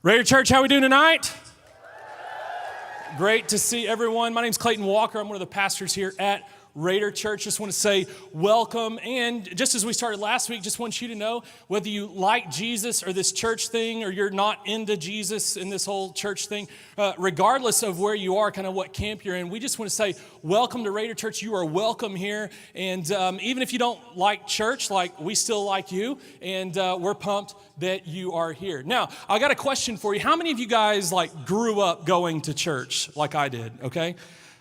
Raider Church, how we doing tonight? Great to see everyone. My name's Clayton Walker. I'm one of the pastors here at Raider Church. Just want to say welcome. And just as we started last week, just want you to know whether you like Jesus or this church thing or you're not into Jesus in this whole church thing, regardless of where you are, kind of what camp you're in, we just want to say welcome to Raider Church. You are welcome here. And even if you don't like church, like we still like you. And we're pumped that you are here. Now, I got a question for you. How many of you guys grew up going to church like I did, okay?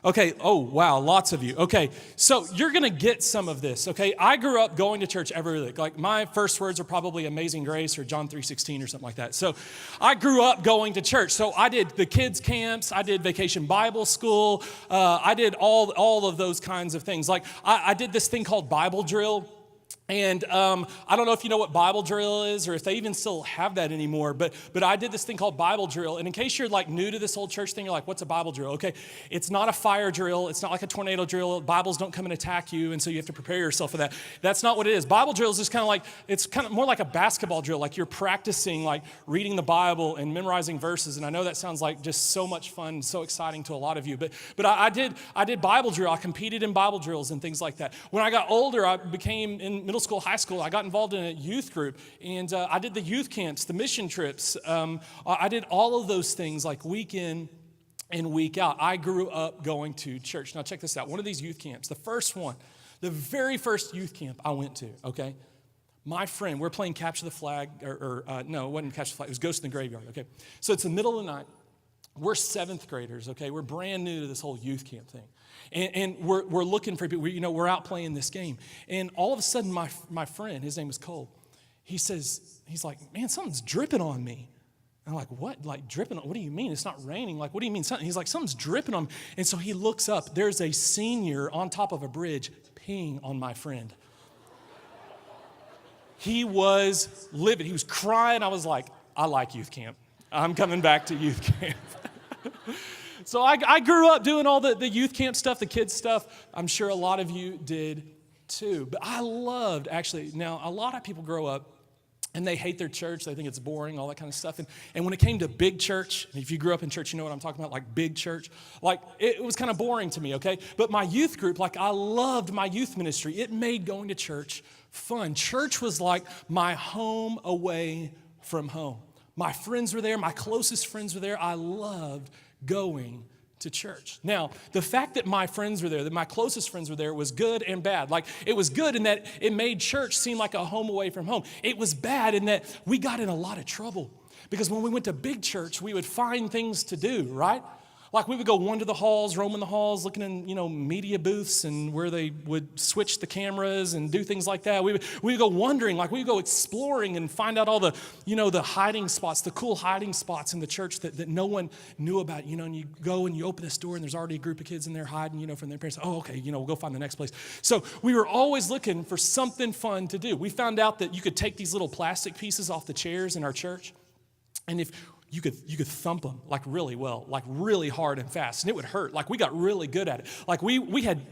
Okay, oh, wow, lots of you. Okay, so you're going to get some of this, okay? I grew up going to church every week. Like, my first words are probably Amazing Grace or John 3:16 or something like that. So I grew up going to church. So I did the kids' camps. I did Vacation Bible School. I did all of those kinds of things. Like, I did this thing called Bible Drill. And I don't know if you know what Bible drill is or if they even still have that anymore, but I did this thing called Bible drill. And in case you're new to this whole church thing, you're like, what's a Bible drill? Okay, it's not a fire drill. It's not like a tornado drill. Bibles don't come and attack you, and so you have to prepare yourself for that. That's not what it is. Bible drill is just it's kind of more like a basketball drill. Like you're practicing reading the Bible and memorizing verses. And I know that sounds like just so much fun, so exciting to a lot of you. But I did Bible drill. I competed in Bible drills and things like that. When I got older, I became in middle school, high school, I got involved in a youth group, and I did the youth camps, the mission trips. I did all of those things week in and week out. I grew up going to church. Now check this out. One of these youth camps, the very first youth camp I went to, okay? My friend, we're playing Capture the Flag, no, it wasn't Capture the Flag, it was Ghost in the Graveyard, okay? So it's the middle of the night. We're seventh graders, okay? We're brand new to this whole youth camp thing. And we're looking for people. We're out playing this game. And all of a sudden, my friend, his name is Cole, he's like, man, something's dripping on me. And I'm like, what? Like dripping on? What do you mean? It's not raining. Like, what do you mean? He's like, something's dripping on me. And so he looks up. There's a senior on top of a bridge peeing on my friend. He was livid. He was crying. I was like, I like youth camp. I'm coming back to youth camp. So I grew up doing all the youth camp stuff, the kids stuff. I'm sure a lot of you did too. But I loved, now a lot of people grow up and they hate their church. They think it's boring, all that kind of stuff. And when it came to big church, and if you grew up in church, you know what I'm talking about, big church. It was kind of boring to me, okay? But my youth group, I loved my youth ministry. It made going to church fun. Church was like my home away from home. My friends were there. My closest friends were there. I loved going to church. Now, the fact that my friends were there, that my closest friends were there, was good and bad. It was good in that it made church seem like a home away from home. It was bad in that we got in a lot of trouble because when we went to big church, we would find things to do, right? We would go wander the halls, roam in the halls, looking in, media booths and where they would switch the cameras and do things like that. We would go wandering, we would go exploring and find out all the, the hiding spots, the cool hiding spots in the church that no one knew about, and you go and you open this door and there's already a group of kids in there hiding, from their parents. Oh, okay, we'll go find the next place. So we were always looking for something fun to do. We found out that you could take these little plastic pieces off the chairs in our church, and if you could thump them really well, really hard and fast, and it would hurt. We got really good at it. We had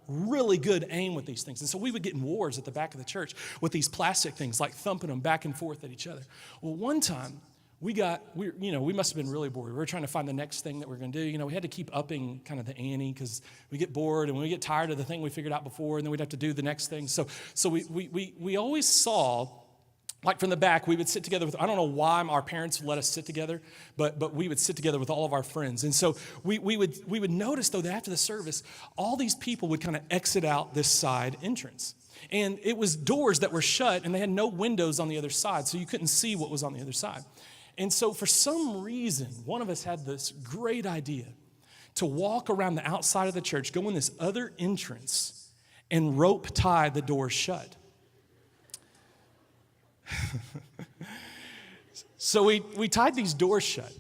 really good aim with these things. And so we would get in wars at the back of the church with these plastic things, thumping them back and forth at each other. Well, one time we must have been really bored. We were trying to find the next thing that we're going to do. We had to keep upping kind of the ante because we get bored and we get tired of the thing we figured out before, and then we'd have to do the next thing. So we always saw, from the back, we would sit together with, I don't know why our parents let us sit together, but we would sit together with all of our friends. And so we would notice, though, that after the service, all these people would kind of exit out this side entrance. And it was doors that were shut, and they had no windows on the other side, so you couldn't see what was on the other side. And so for some reason, one of us had this great idea to walk around the outside of the church, go in this other entrance, and rope tie the door shut. So we tied these doors shut,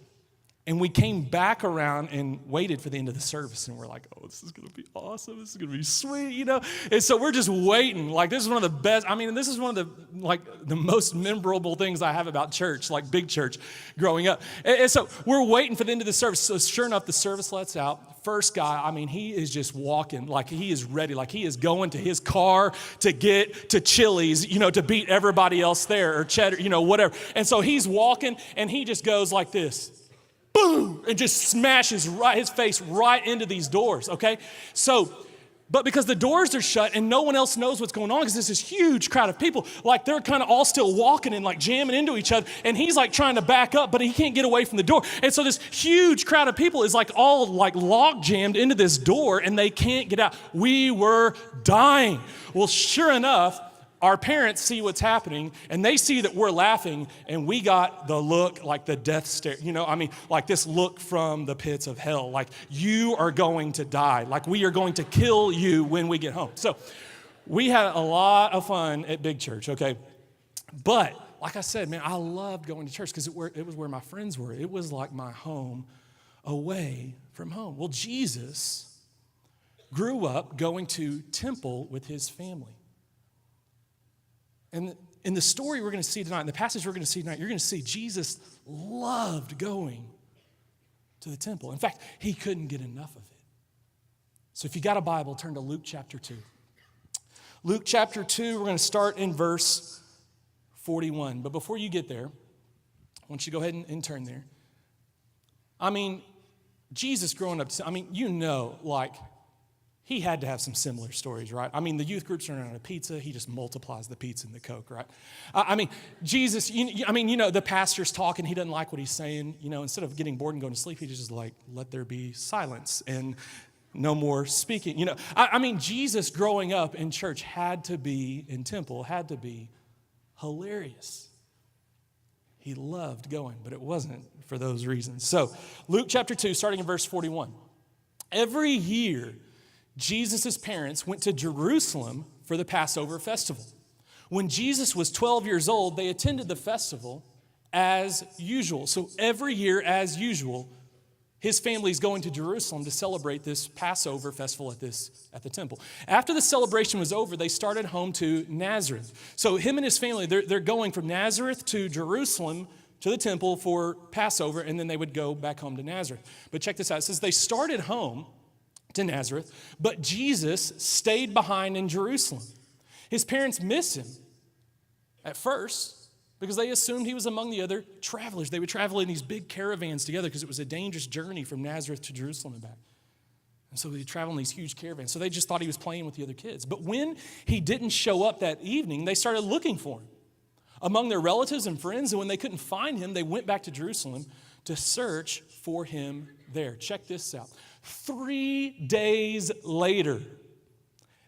And we came back around and waited for the end of the service. And we're like, oh, this is going to be awesome. This is going to be sweet, you know. And so we're just waiting. Like, this is one of the best. I mean, this is one of the most memorable things I have about church, like big church growing up. And so we're waiting for the end of the service. So sure enough, the service lets out. First guy, I mean, he is just walking like he is ready. Like he is going to his car to get to Chili's, you know, to beat everybody else there, or Cheddar, you know, whatever. And so he's walking and he just goes like this. Boom, and just smashes his face right into these doors, okay? So, but because the doors are shut and no one else knows what's going on, because there's this huge crowd of people, like they're kind of all still walking and like jamming into each other, and he's like trying to back up, but he can't get away from the door. And so this huge crowd of people is like all like log jammed into this door, and they can't get out. We were dying. Well, sure enough, our parents see what's happening, and they see that we're laughing, and we got the look like the death stare, you know, I mean, like this look from the pits of hell, like you are going to die, like we are going to kill you when we get home. So we had a lot of fun at Big Church, okay? But like I said, man, I loved going to church because it was where my friends were. It was like my home away from home. Well, Jesus grew up going to temple with his family. And in the story we're going to see tonight, in the passage we're going to see tonight, you're going to see Jesus loved going to the temple. In fact, he couldn't get enough of it. So if you got a Bible, turn to Luke chapter 2. Luke chapter 2, we're going to start in verse 41. But before you get there, I want you to go ahead and turn there. I mean, Jesus growing up, I mean, you know, like, he had to have some similar stories, right? I mean, the youth groups are on a pizza. He just multiplies the pizza and the Coke, right? I mean, Jesus, the pastor's talking. He doesn't like what he's saying. You know, instead of getting bored and going to sleep, he just like, let there be silence and no more speaking. You know, I mean, Jesus growing up in church had to be, in temple, had to be hilarious. He loved going, but it wasn't for those reasons. So, Luke chapter 2, starting in verse 41. Every year, Jesus' parents went to Jerusalem for the Passover festival. When Jesus was 12 years old, they attended the festival as usual. So every year, as usual, his family is going to Jerusalem to celebrate this Passover festival at the temple. After the celebration was over, they started home to Nazareth. So him and his family, they're going from Nazareth to Jerusalem to the temple for Passover, and then they would go back home to Nazareth. But check this out. It says they started home to Nazareth, but Jesus stayed behind in Jerusalem. His parents missed him at first because they assumed he was among the other travelers. They would travel in these big caravans together because it was a dangerous journey from Nazareth to Jerusalem and back. And so they'd travel in these huge caravans. So they just thought he was playing with the other kids. But when he didn't show up that evening, they started looking for him among their relatives and friends. And when they couldn't find him, they went back to Jerusalem to search for him there. Check this out. 3 days later,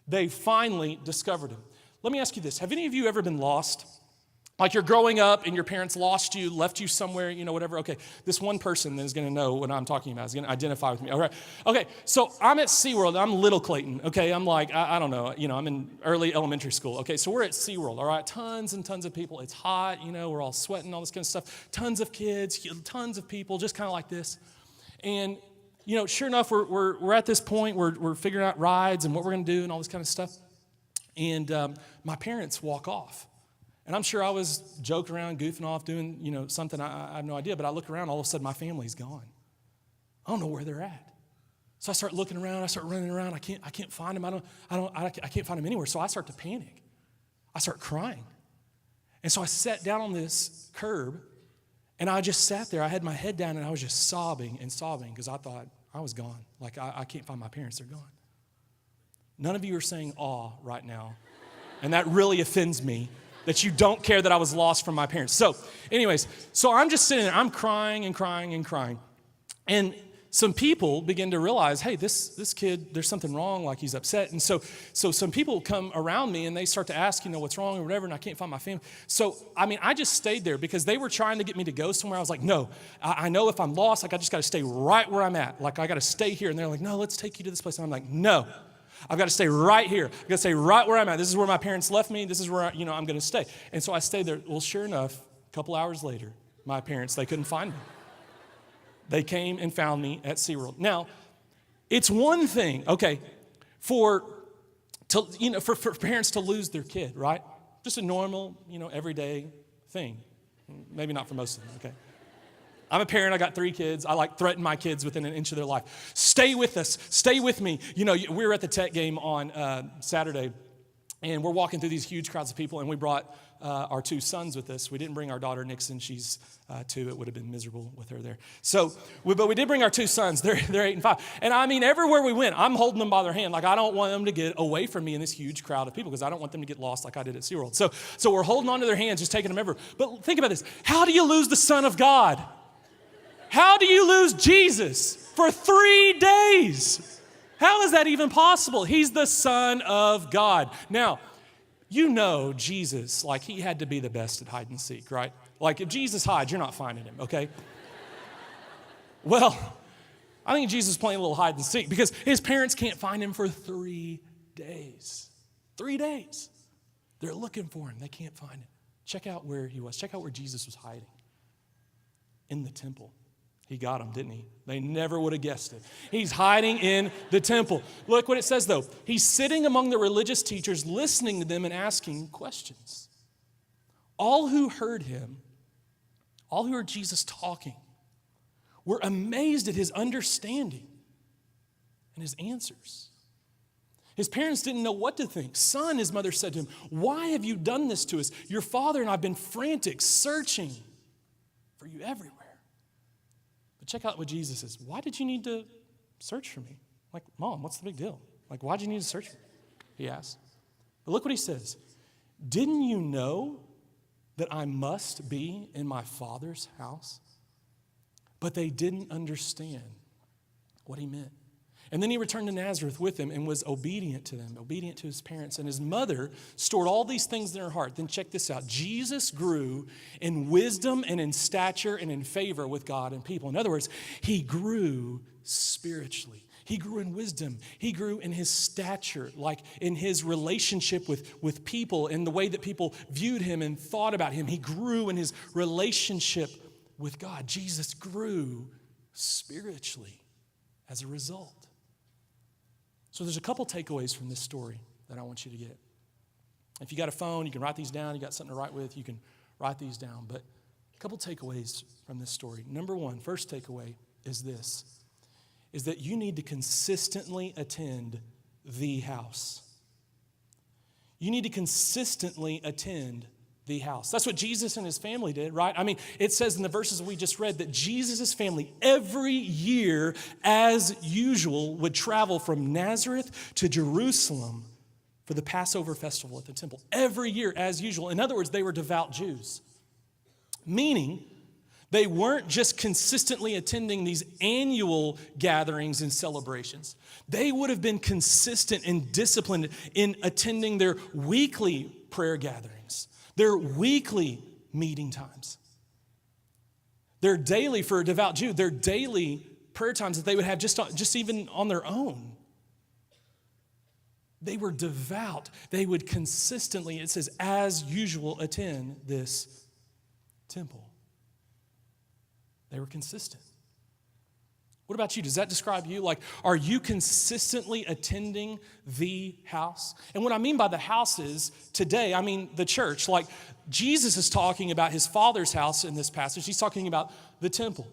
they finally discovered him. Let me ask you this. Have any of you ever been lost? Like you're growing up and your parents lost you, left you somewhere, you know, whatever. Okay, this one person is going to know what I'm talking about, is going to identify with me. All right. Okay, so I'm at SeaWorld. I'm little Clayton, okay? I'm like, I don't know, you know, I'm in early elementary school. Okay, so we're at SeaWorld, all right? Tons and tons of people. It's hot, you know, we're all sweating, all this kind of stuff. Tons of kids, tons of people, just kind of like this. And you know, sure enough, we're at this point, we're figuring out rides and what we're going to do and all this kind of stuff. And my parents walk off. And I'm sure I was joking around, goofing off, doing, you know, something. I have no idea. But I look around, all of a sudden my family's gone. I don't know where they're at. So I start looking around, I start running around. I can't find them. I can't find them anywhere. So I start to panic. I start crying. And so I sat down on this curb, and I just sat there. I had my head down, and I was just sobbing and sobbing because I thought I was gone. Like, I can't find my parents. They're gone. None of you are saying aw right now, and that really offends me that you don't care that I was lost from my parents. So anyways, so I'm just sitting there. I'm crying and crying and crying. And some people begin to realize, hey, this kid, there's something wrong, like he's upset. And so some people come around me and they start to ask, you know, what's wrong or whatever, and I can't find my family. So, I mean, I just stayed there because they were trying to get me to go somewhere. I was like, no, I know if I'm lost, like I just got to stay right where I'm at. Like I got to stay here. And they're like, no, let's take you to this place. And I'm like, no, I've got to stay right here. I've got to stay right where I'm at. This is where my parents left me. This is where, I'm going to stay. And so I stayed there. Well, sure enough, a couple hours later, my parents, they couldn't find me. They came and found me at SeaWorld. Now, it's one thing, okay, for parents to lose their kid, right? Just a normal, everyday thing. Maybe not for most of them, okay? I'm a parent. I got 3 kids. I threaten my kids within an inch of their life. Stay with us. Stay with me. We were at the Tech game on Saturday, and we're walking through these huge crowds of people, and we brought our 2 sons with us. We didn't bring our daughter, Nixon. She's 2. It would have been miserable with her there. But we did bring our 2 sons. They're 8 and 5. And I mean, everywhere we went, I'm holding them by their hand. Like, I don't want them to get away from me in this huge crowd of people because I don't want them to get lost like I did at SeaWorld. So we're holding on to their hands, just taking them everywhere. But think about this. How do you lose the Son of God? How do you lose Jesus for 3 days? How is that even possible? He's the Son of God. Now, Jesus, he had to be the best at hide and seek, right? Like, if Jesus hides, you're not finding him, okay? Well, I think Jesus is playing a little hide and seek because his parents can't find him for 3 days. 3 days. They're looking for him. They can't find him. Check out where he was. Check out where Jesus was hiding. In the temple. He got him, didn't he? They never would have guessed it. He's hiding in the temple. Look what it says, though. He's sitting among the religious teachers, listening to them and asking questions. All who heard Jesus talking, were amazed at his understanding and his answers. His parents didn't know what to think. Son, his mother said to him, why have you done this to us? Your father and I have been frantic, searching for you everywhere. Check out what Jesus says. Why did you need to search for me? Like, Mom, what's the big deal? Like, why did you need to search for me? He asked. But look what he says. Didn't you know that I must be in my Father's house? But they didn't understand what he meant. And then he returned to Nazareth with them and was obedient to them, obedient to his parents. And his mother stored all these things in her heart. Then check this out. Jesus grew in wisdom and in stature and in favor with God and people. In other words, he grew spiritually. He grew in wisdom. He grew in his stature, like in his relationship with people and the way that people viewed him and thought about him. He grew in his relationship with God. Jesus grew spiritually as a result. So there's a couple takeaways from this story that I want you to get. If you got a phone, you can write these down. You got something to write with, you can write these down. But a couple takeaways from this story. Number one, first takeaway is this, is that you need to consistently attend the house. You need to consistently attend the house. That's what Jesus and his family did, right? I mean, it says in the verses we just read that Jesus' family every year, as usual, would travel from Nazareth to Jerusalem for the Passover festival at the temple. Every year, as usual. In other words, they were devout Jews. Meaning, they weren't just consistently attending these annual gatherings and celebrations. They would have been consistent and disciplined in attending their weekly prayer gatherings, their weekly meeting times. Their daily, for a devout Jew, their daily prayer times that they would have just even on their own. They were devout. They would consistently, it says, as usual, attend this temple. They were consistent. What about you? Does that describe you? Like, are you consistently attending the house? And what I mean by the house is, today, I mean the church. Like, Jesus is talking about his Father's house in this passage. He's talking about the temple.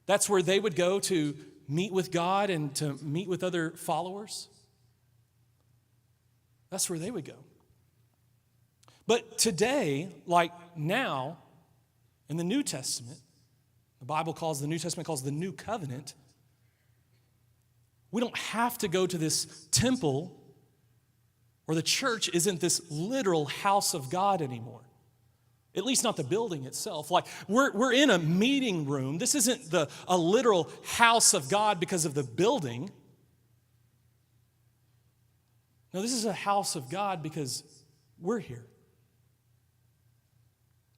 That's where they would go to meet with God and to meet with other followers. That's where they would go. But today, like now, in the New Testament, the New Testament calls the New Covenant, we don't have to go to this temple, or the church isn't this literal house of God anymore. At least not the building itself. Like, we're in a meeting room. This isn't a literal house of God because of the building. No, this is a house of God because we're here.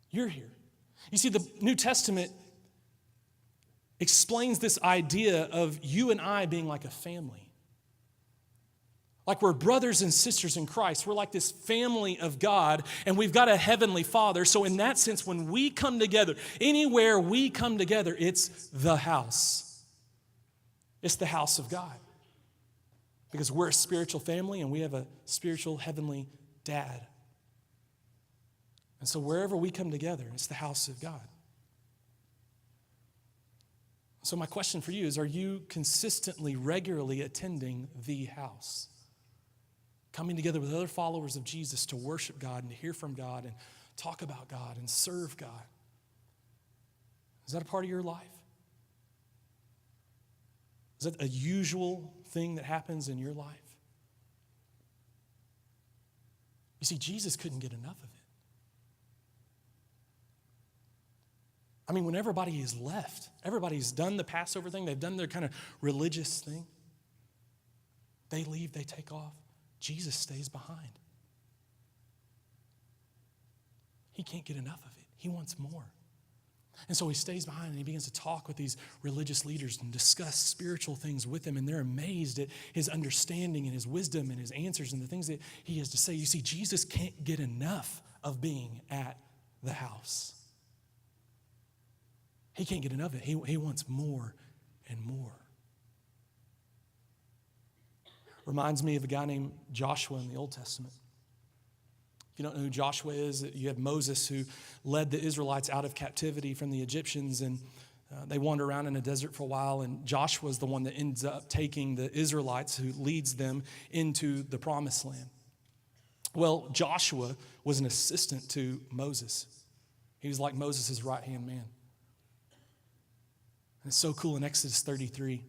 You're here. You see, the New Testament explains this idea of you and I being like a family. Like we're brothers and sisters in Christ. We're like this family of God, and we've got a heavenly Father. So in that sense, when we come together, anywhere we come together, it's the house. It's the house of God. Because we're a spiritual family, and we have a spiritual heavenly dad. And so wherever we come together, it's the house of God. So my question for you is, are you consistently, regularly attending the house? Coming together with other followers of Jesus to worship God and to hear from God and talk about God and serve God. Is that a part of your life? Is that a usual thing that happens in your life? You see, Jesus couldn't get enough of it. I mean, when everybody is left, everybody's done the Passover thing, they've done their kind of religious thing. They leave, they take off. Jesus stays behind. He can't get enough of it. He wants more. And so he stays behind and he begins to talk with these religious leaders and discuss spiritual things with them. And they're amazed at his understanding and his wisdom and his answers and the things that he has to say. You see, Jesus can't get enough of being at the house. He can't get enough of it. He wants more and more. Reminds me of a guy named Joshua in the Old Testament. If you don't know who Joshua is, you have Moses who led the Israelites out of captivity from the Egyptians, and they wander around in a desert for a while, and Joshua is the one that ends up taking the Israelites, who leads them into the promised land. Well, Joshua was an assistant to Moses. He was like Moses' right-hand man. And it's so cool in Exodus 33.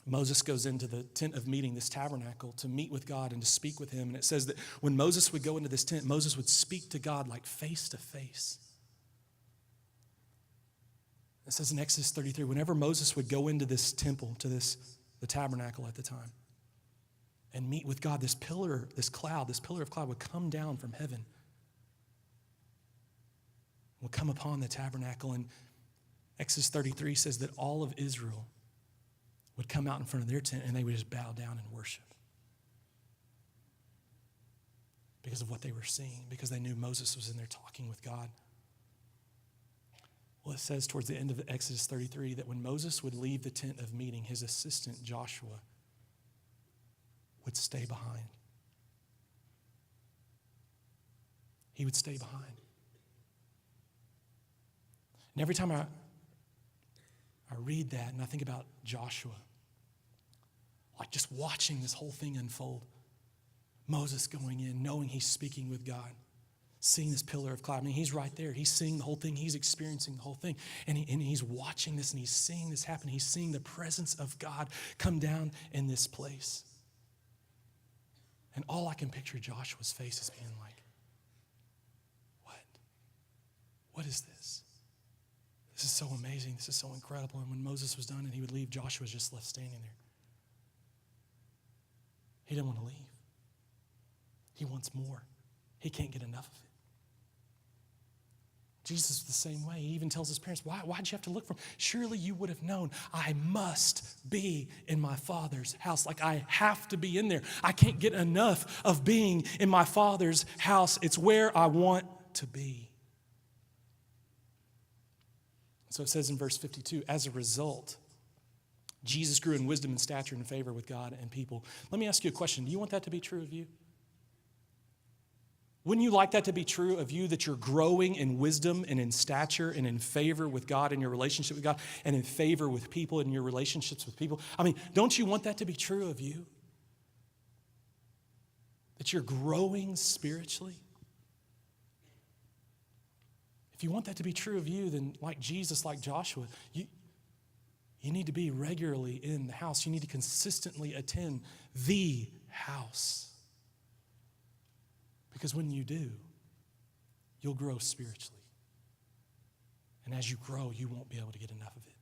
Moses goes into the tent of meeting, this tabernacle, to meet with God and to speak with him. And it says that when Moses would go into this tent, Moses would speak to God like face to face. It says in Exodus 33, whenever Moses would go into this temple, to the tabernacle at the time, and meet with God, this pillar of cloud would come down from heaven, would come upon the tabernacle. And Exodus 33 says that all of Israel would come out in front of their tent and they would just bow down and worship because of what they were seeing, because they knew Moses was in there talking with God. Well, it says towards the end of Exodus 33 that when Moses would leave the tent of meeting, his assistant Joshua would stay behind. He would stay behind. And every time I read that and I think about Joshua, like just watching this whole thing unfold. Moses going in, knowing he's speaking with God, seeing this pillar of cloud. I mean, he's right there. He's seeing the whole thing. He's experiencing the whole thing. And he's watching this and he's seeing this happen. He's seeing the presence of God come down in this place. And all I can picture Joshua's face is being like, what? What is this? This is so amazing. This is so incredible. And when Moses was done and he would leave, Joshua was just left standing there. He didn't want to leave. He wants more. He can't get enough of it. Jesus is the same way. He even tells his parents, why'd you have to look for him? Surely you would have known I must be in my Father's house. Like I have to be in there. I can't get enough of being in my Father's house. It's where I want to be. So it says in verse 52, as a result, Jesus grew in wisdom and stature and favor with God and people. Let me ask you a question. Do you want that to be true of you? Wouldn't you like that to be true of you, that you're growing in wisdom and in stature and in favor with God in your relationship with God and in favor with people in your relationships with people? I mean, don't you want that to be true of you? That you're growing spiritually? If you want that to be true of you, then like Jesus, like Joshua, you need to be regularly in the house. You need to consistently attend the house. Because when you do, you'll grow spiritually. And as you grow, you won't be able to get enough of it.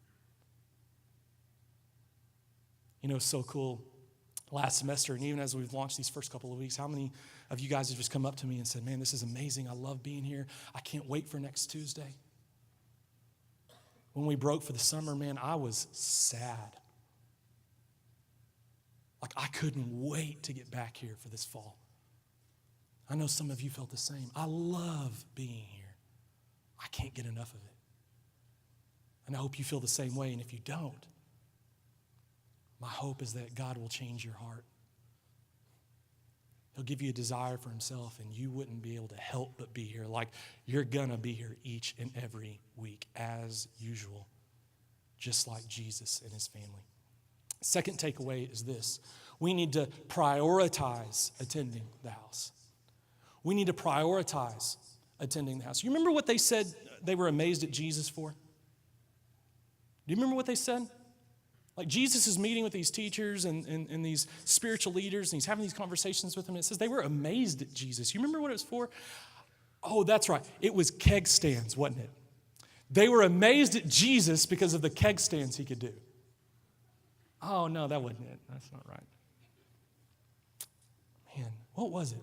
You know, it's so cool. Last semester, and even as we've launched these first couple of weeks, how many of you guys have just come up to me and said, man, this is amazing. I love being here. I can't wait for next Tuesday. When we broke for the summer, man, I was sad. Like, I couldn't wait to get back here for this fall. I know some of you felt the same. I love being here. I can't get enough of it. And I hope you feel the same way. And if you don't, my hope is that God will change your heart. He'll give you a desire for himself, and you wouldn't be able to help but be here. Like, you're going to be here each and every week as usual, just like Jesus and his family. Second takeaway is this. We need to prioritize attending the house. We need to prioritize attending the house. You remember what they said they were amazed at Jesus for? Do you remember what they said? Like, Jesus is meeting with these teachers and these spiritual leaders, and he's having these conversations with them. It says they were amazed at Jesus. You remember what it was for? Oh, that's right. It was keg stands, wasn't it? They were amazed at Jesus because of the keg stands he could do. Oh, no, that wasn't it. That's not right. Man, what was it?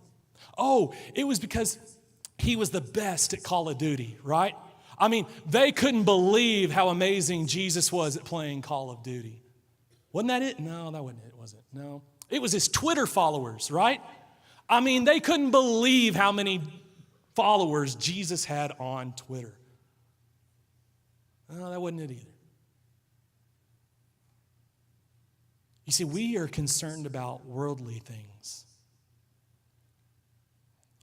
Oh, it was because he was the best at Call of Duty, right? I mean, they couldn't believe how amazing Jesus was at playing Call of Duty. Wasn't that it? No, that wasn't it, was it? No. It was his Twitter followers, right? I mean, they couldn't believe how many followers Jesus had on Twitter. No, that wasn't it either. You see, we are concerned about worldly things.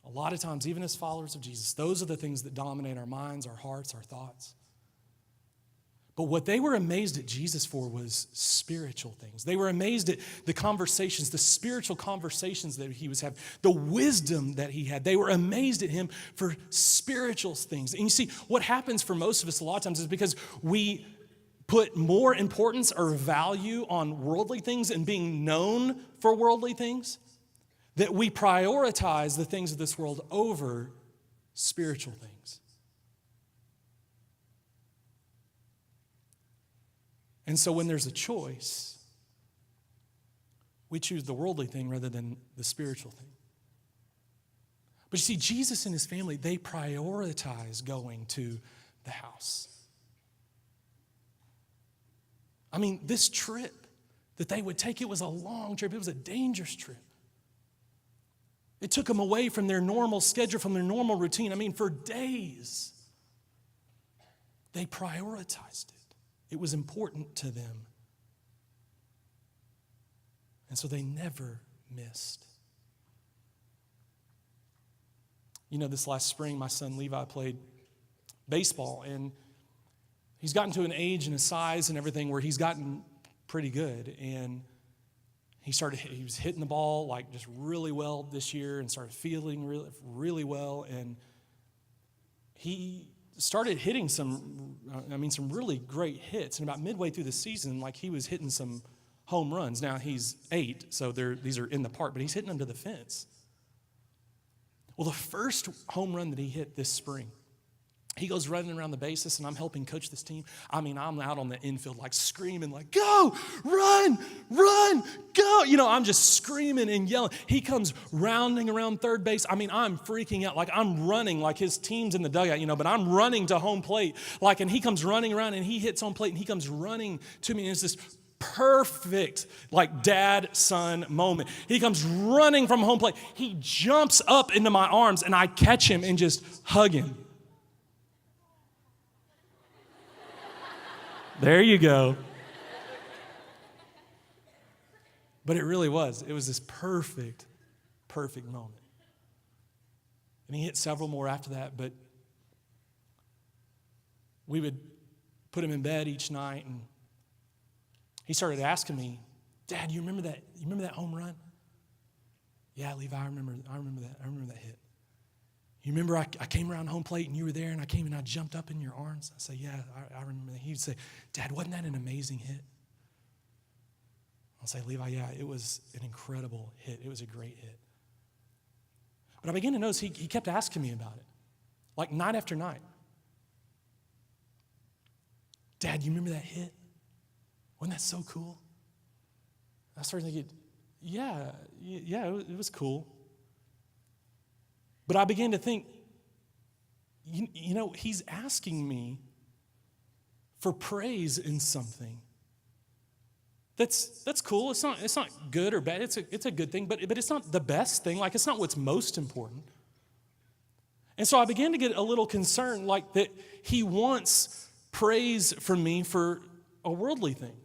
A lot of times, even as followers of Jesus, those are the things that dominate our minds, our hearts, our thoughts. But what they were amazed at Jesus for was spiritual things. They were amazed at the conversations, the spiritual conversations that he was having, the wisdom that he had. They were amazed at him for spiritual things. And you see, what happens for most of us a lot of times is because we put more importance or value on worldly things and being known for worldly things, that we prioritize the things of this world over spiritual things. And so when there's a choice, we choose the worldly thing rather than the spiritual thing. But you see, Jesus and his family, they prioritize going to the house. I mean, this trip that they would take, it was a long trip. It was a dangerous trip. It took them away from their normal schedule, from their normal routine. I mean, for days, they prioritized it. It was important to them. And so they never missed. You know, this last spring, my son Levi played baseball, and he's gotten to an age and a size and everything where he's gotten pretty good. And he was hitting the ball like just really well this year and started feeling really, really well. And he started hitting some really great hits. And about midway through the season, like, he was hitting some home runs. Now, he's 8, so these are in the park, but he's hitting them to the fence. Well, the first home run that he hit this spring, he goes running around the bases, and I'm helping coach this team. I mean, I'm out on the infield, like, screaming, like, go, run, go. You know, I'm just screaming and yelling. He comes rounding around third base. I mean, I'm freaking out. Like, I'm running, like his team's in the dugout, you know, but I'm running to home plate. Like, and he comes running around, and he hits home plate, and he comes running to me, and it's this perfect, like, dad-son moment. He comes running from home plate. He jumps up into my arms, and I catch him and just hug him. There you go. But it really was. It was this perfect moment. And he hit several more after that, but we would put him in bed each night, and he started asking me, Dad, you remember that home run? Yeah, Levi, I remember that hit. You remember I came around home plate and you were there, and I came and I jumped up in your arms? I say, yeah, I remember that. He'd say, Dad, wasn't that an amazing hit? I'll say, Levi, yeah, it was an incredible hit. It was a great hit. But I began to notice he kept asking me about it, like night after night. Dad, you remember that hit? Wasn't that so cool? I started thinking, yeah, it was cool. But I began to think, you know, he's asking me for praise in something That's cool. It's not good or bad. It's a good thing, but it's not the best thing. Like, it's not what's most important. And so I began to get a little concerned, like that he wants praise from me for a worldly thing,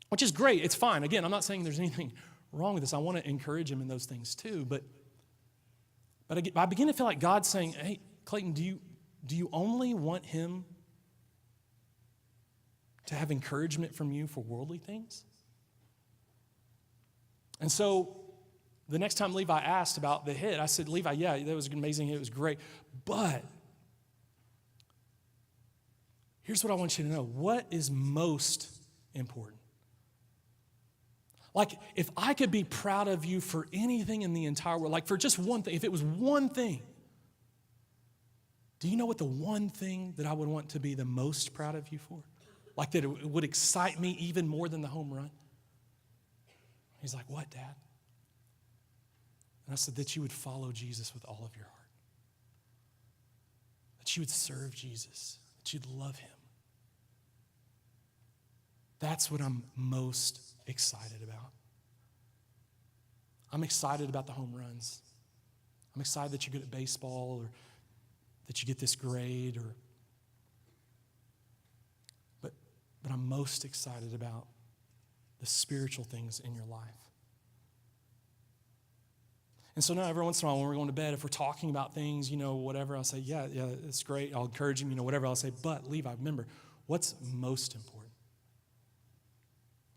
which is great. It's fine. Again, I'm not saying there's anything wrong with this. I want to encourage him in those things too. But I begin to feel like God's saying, hey, Clayton, do you only want him to have encouragement from you for worldly things? And so the next time Levi asked about the hit, I said, Levi, yeah, that was amazing. It was great. But here's what I want you to know. What is most important? Like, if I could be proud of you for anything in the entire world, like for just one thing, if it was one thing, do you know what the one thing that I would want to be the most proud of you for? Like that it would excite me even more than the home run? He's like, what, Dad? And I said, that you would follow Jesus with all of your heart. That you would serve Jesus. That you'd love him. That's what I'm most excited about. I'm excited about the home runs. I'm excited that you're good at baseball or that you get this grade but I'm most excited about the spiritual things in your life. And so now every once in a while when we're going to bed, if we're talking about things, whatever, I'll say, yeah, it's great. I'll encourage him, whatever. I'll say, but Levi, remember, what's most important?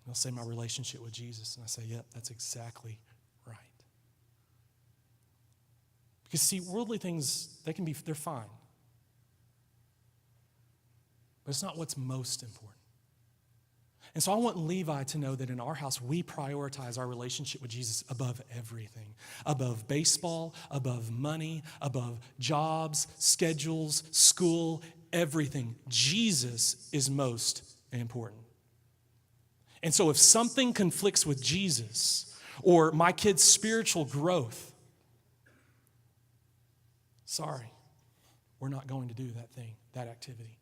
He'll say, my relationship with Jesus. And I say, yep, that's exactly right. Because see, worldly things, they're fine. But it's not what's most important. And so I want Levi to know that in our house, we prioritize our relationship with Jesus above everything. Above baseball, above money, above jobs, schedules, school, everything. Jesus is most important. And so if something conflicts with Jesus or my kid's spiritual growth, sorry, we're not going to do that thing, that activity.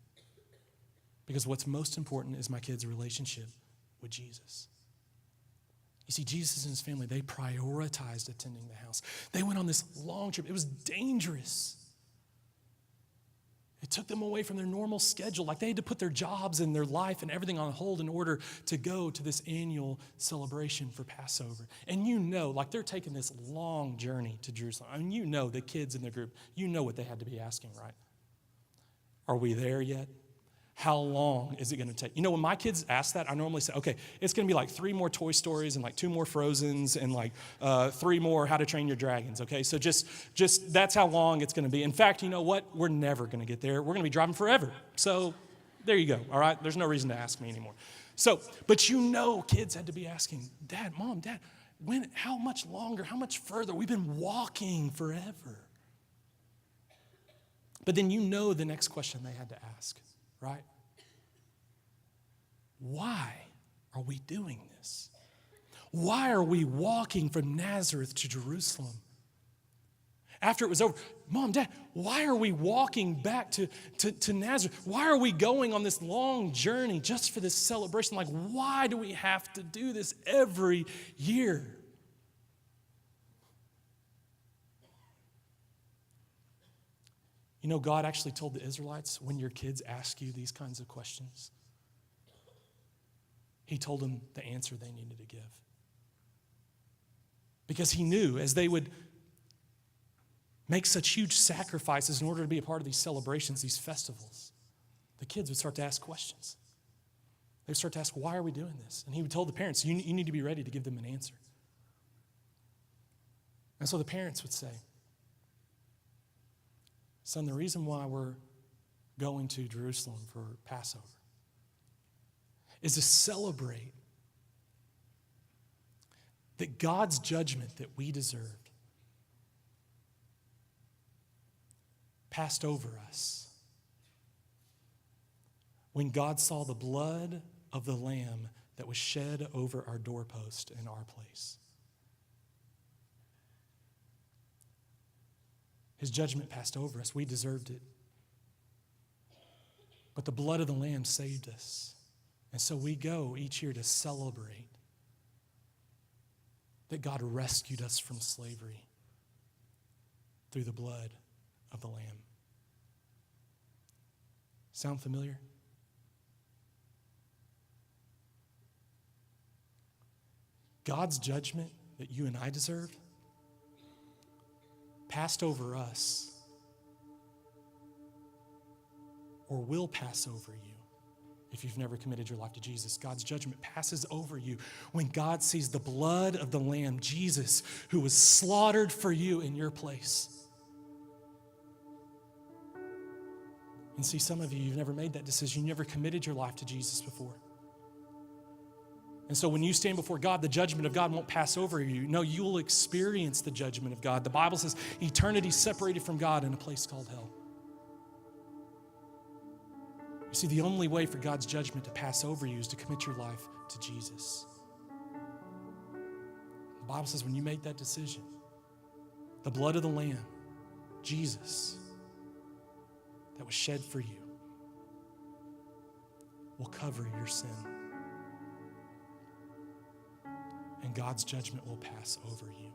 Because what's most important is my kid's relationship with Jesus. You see, Jesus and his family, they prioritized attending the house. They went on this long trip. It was dangerous. It took them away from their normal schedule. Like they had to put their jobs and their life and everything on hold in order to go to this annual celebration for Passover. And like they're taking this long journey to Jerusalem. I mean, the kids in the group, what they had to be asking, right? Are we there yet? How long is it going to take? When my kids ask that, I normally say, okay, it's going to be like 3 more Toy Stories and like 2 more Frozens and like 3 more How to Train Your Dragons, okay? So just that's how long it's going to be. In fact, you know what? We're never going to get there. We're going to be driving forever. So there you go, all right? There's no reason to ask me anymore. So, but kids had to be asking, Dad, Mom, Dad, how much longer, how much further? We've been walking forever. But then the next question they had to ask. Right? Why are we doing this? Why are we walking from Nazareth to Jerusalem? After it was over, Mom, Dad, why are we walking back to Nazareth? Why are we going on this long journey just for this celebration? Like, why do we have to do this every year? God actually told the Israelites, when your kids ask you these kinds of questions, he told them the answer they needed to give. Because he knew as they would make such huge sacrifices in order to be a part of these celebrations, these festivals, the kids would start to ask questions. They would start to ask, why are we doing this? And he would tell the parents, you need to be ready to give them an answer. And so the parents would say, son, the reason why we're going to Jerusalem for Passover is to celebrate that God's judgment that we deserved passed over us when God saw the blood of the Lamb that was shed over our doorpost in our place. His judgment passed over us. We deserved it. But the blood of the Lamb saved us. And so we go each year to celebrate that God rescued us from slavery through the blood of the Lamb. Sound familiar? God's judgment that you and I deserved passed over us, or will pass over you if you've never committed your life to Jesus. God's judgment passes over you when God sees the blood of the Lamb, Jesus, who was slaughtered for you in your place. And see, some of you, you've never made that decision. You never committed your life to Jesus before. And so when you stand before God, the judgment of God won't pass over you. No, you will experience the judgment of God. The Bible says eternity separated from God in a place called hell. You see, the only way for God's judgment to pass over you is to commit your life to Jesus. The Bible says when you make that decision, the blood of the Lamb, Jesus, that was shed for you, will cover your sin. And God's judgment will pass over you.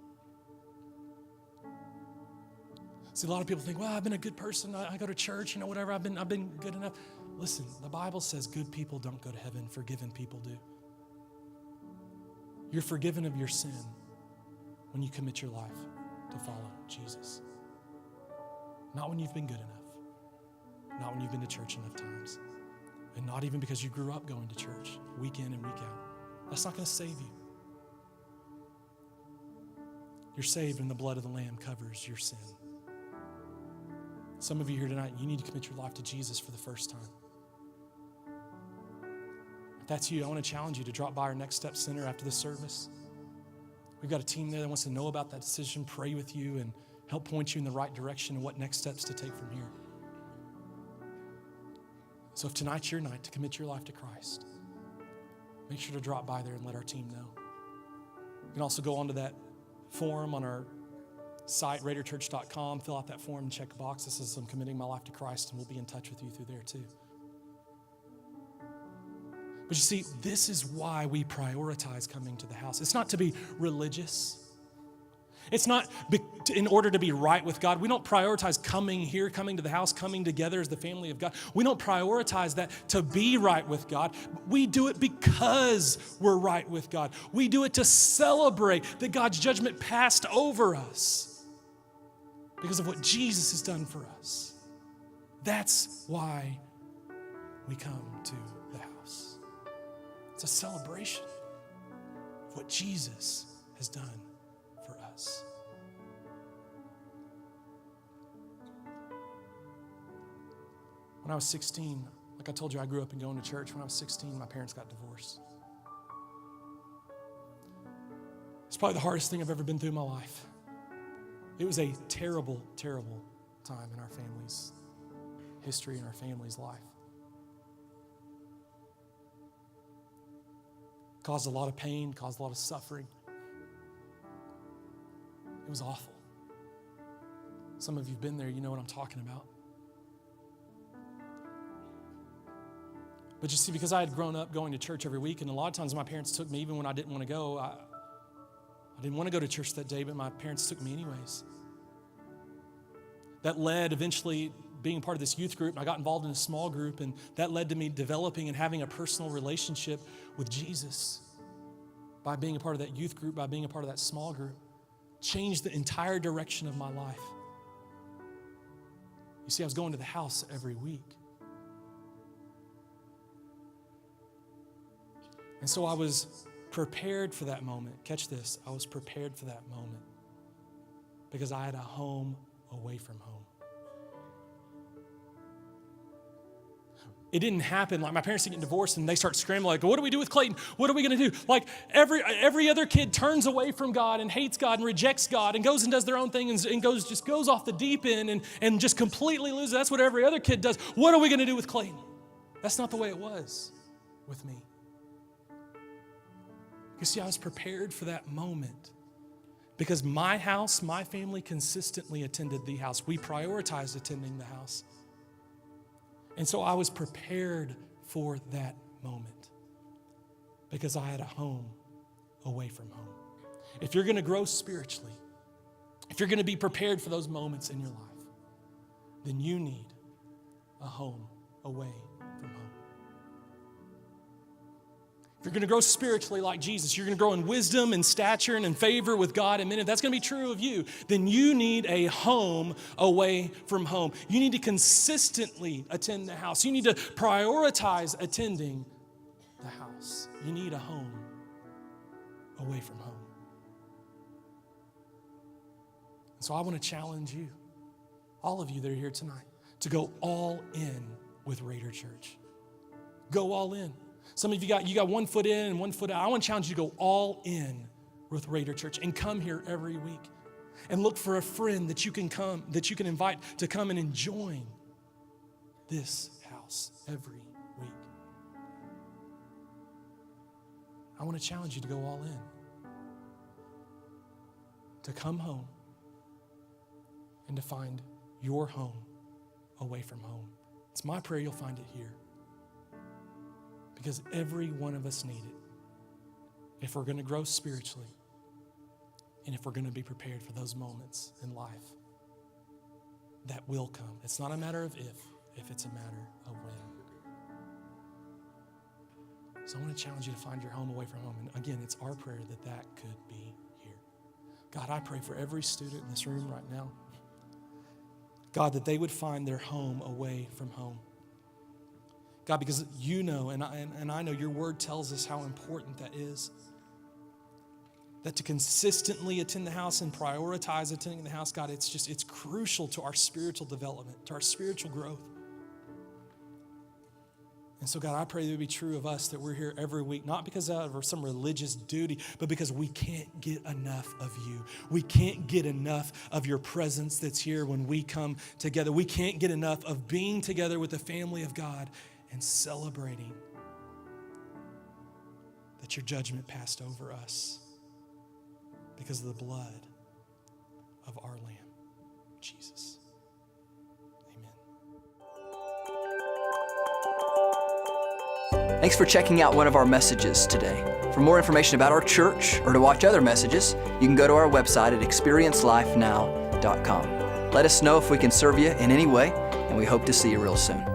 See, a lot of people think, well, I've been a good person. I go to church, whatever. I've been good enough. Listen, the Bible says good people don't go to heaven. Forgiven people do. You're forgiven of your sin when you commit your life to follow Jesus. Not when you've been good enough. Not when you've been to church enough times. And not even because you grew up going to church week in and week out. That's not going to save you. You're saved when the blood of the Lamb covers your sin. Some of you here tonight, you need to commit your life to Jesus for the first time. If that's you, I want to challenge you to drop by our Next Step Center after the service. We've got a team there that wants to know about that decision, pray with you, and help point you in the right direction and what next steps to take from here. So if tonight's your night to commit your life to Christ, make sure to drop by there and let our team know. You can also go onto that form on our site, RaiderChurch.com, fill out that form and check a box that says I'm committing my life to Christ, and we'll be in touch with you through there too. But you see, this is why we prioritize coming to the house. It's not to be religious. It's not in order to be right with God. We don't prioritize coming here, coming to the house, coming together as the family of God. We don't prioritize that to be right with God. We do it because we're right with God. We do it to celebrate that God's judgment passed over us because of what Jesus has done for us. That's why we come to the house. It's a celebration of what Jesus has done for us. When I was 16, like I told you, I grew up in going to church. When I was 16, my parents got divorced. It's probably the hardest thing I've ever been through in my life. It was a terrible, terrible time in our family's history and our family's life. Caused a lot of pain, caused a lot of suffering. It was awful. Some of you have been there, you know what I'm talking about. But you see, because I had grown up going to church every week, and a lot of times my parents took me even when I didn't want to go. I didn't want to go to church that day, but my parents took me anyways. That led eventually being part of this youth group. I got involved in a small group, and that led to me developing and having a personal relationship with Jesus by being a part of that youth group, by being a part of that small group. Changed the entire direction of my life. You see, I was going to the house every week. And so I was prepared for that moment. Catch this. I was prepared for that moment because I had a home away from home. It didn't happen like my parents didn't get divorced and they start scrambling like, what do we do with Clayton? What are we going to do? Like every other kid turns away from God and hates God and rejects God and goes and does their own thing and goes off the deep end and just completely loses. That's what every other kid does. What are we going to do with Clayton? That's not the way it was with me. You see, I was prepared for that moment because my house, my family consistently attended the house. We prioritized attending the house. And so I was prepared for that moment because I had a home away from home. if you're going to grow spiritually, if you're going to be prepared for those moments in your life, then you need a home away from home. If you're going to grow spiritually like Jesus, you're going to grow in wisdom and stature and in favor with God and men, if that's going to be true of you, then you need a home away from home. You need to consistently attend the house. You need to prioritize attending the house. You need a home away from home. And so I want to challenge you, all of you that are here tonight, to go all in with Raider Church. Go all in. Some of you got 1 foot in and 1 foot out. I want to challenge you to go all in with Raider Church and come here every week and look for a friend that you can invite to come and join this house every week. I want to challenge you to go all in, to come home and to find your home away from home. It's my prayer you'll find it here, because every one of us need it if we're going to grow spiritually and if we're going to be prepared for those moments in life that will come. It's not a matter of if it's a matter of when. So I want to challenge you to find your home away from home. And again, it's our prayer that that could be here. God, I pray for every student in this room right now, God, that they would find their home away from home. God, because you know, and I know your word tells us how important that is. That to consistently attend the house and prioritize attending the house, God, it's crucial to our spiritual development, to our spiritual growth. And so, God, I pray that it would be true of us, that we're here every week, not because of some religious duty, but because we can't get enough of you. We can't get enough of your presence that's here when we come together. We can't get enough of being together with the family of God and celebrating that your judgment passed over us because of the blood of our Lamb, Jesus. Amen. Thanks for checking out one of our messages today. For more information about our church or to watch other messages, you can go to our website at experiencelifenow.com. Let us know if we can serve you in any way, and we hope to see you real soon.